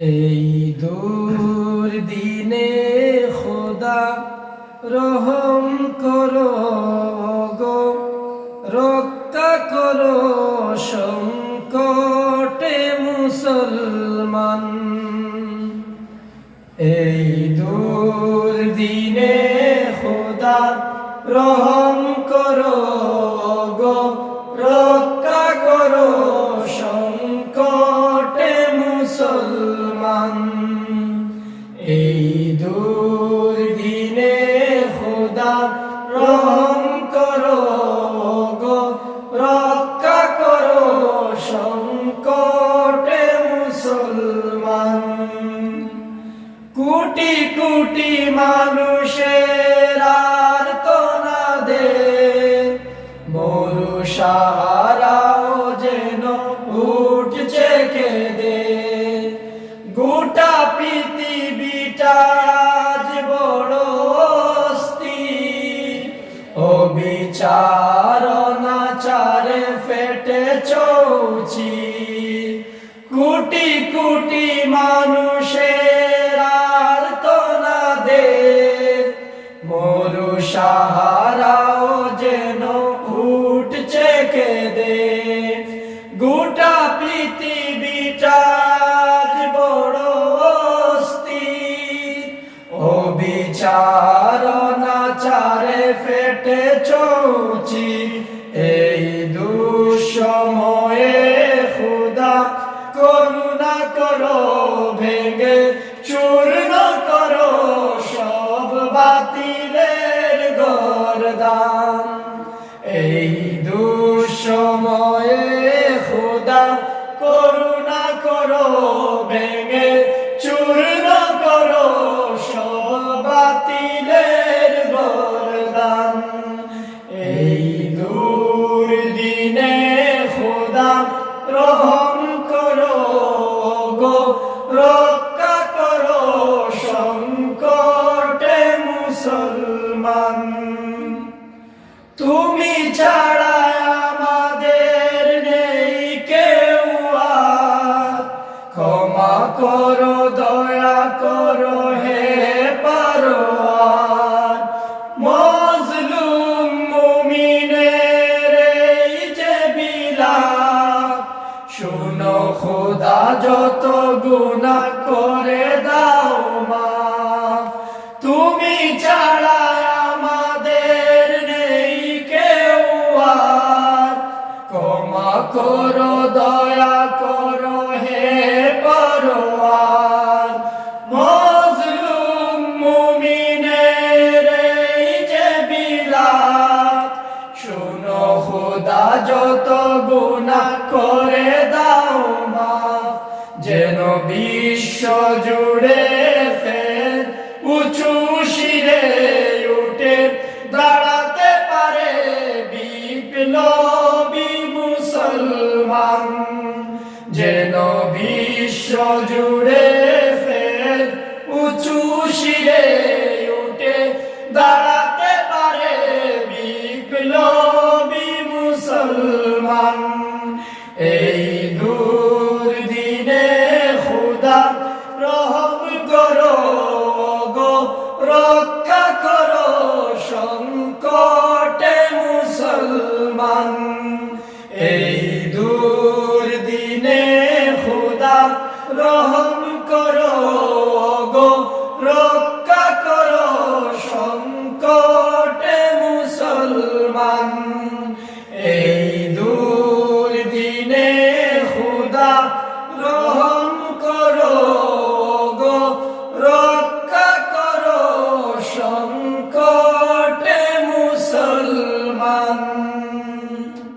এই দুর্দিনে খোদা রহম করো গো, রক্ষা করো সংকটে মুসলমান। এই দুর্দিনে খোদা রহম করো গো, রক্ষা করো সংকটে মুসলমান। এই দুর্দিনে খোদা রহম করো গো, রক্ষা করো সংকটে মুসলমান। কোটি কোটি মানুষের আর্তনাদে মরু সাহারাও যেন উঠছে কেঁদে। গোটা পৃথিবীটা আজ বড় অস্থির, অবিচার অনাচারে ফেটে চৌচির। কোটি কোটি মানুষের আর্তনাদে মরু সাহারাও যেন উঠছে কেঁদে। গোটা পৃথিবীটা আজ বড় অস্থির, অবিচার অনাচারে ফেটে চৌচির। এই দুঃসময়ে খোদা করুণা করো, ভেঙে চূর্ণ করো সব বাতিলের গর্দান। এই দুঃসময়ে খোদা করুণা করো, ভেঙে চূর্ণ করো সব বাতিলের গর্দান। এই দুর্দিনে খোদা রহম করো গো, রক্ষা করো সংকটে মুসলমান। তুমি ছাড়া আমাদের নেই কেউ আর, ক্ষমা করো দয়া করো হে পারোয়ার। মজলুম মুমিনের এই যে বিলাপ, শুনো খোদা যত গুনাহ করে দাও মাফ। তুমি ছাড়া আমাদের নেই কেউ আর, ক্ষমা করো দয়া করো হে পারোয়ার। মজলুম মুমিনের এই যে বিলাপ, শুনো খোদা যত গুনাহ করে দাও মাফ। যেন বিশ্ব জুড়ে ফের উঁচু শিরে উঠে দাঁড়াতে পারে বিপ্লবী মুসলমান। যেন বিশ্ব জুড়ে ফের উঁচু শিরে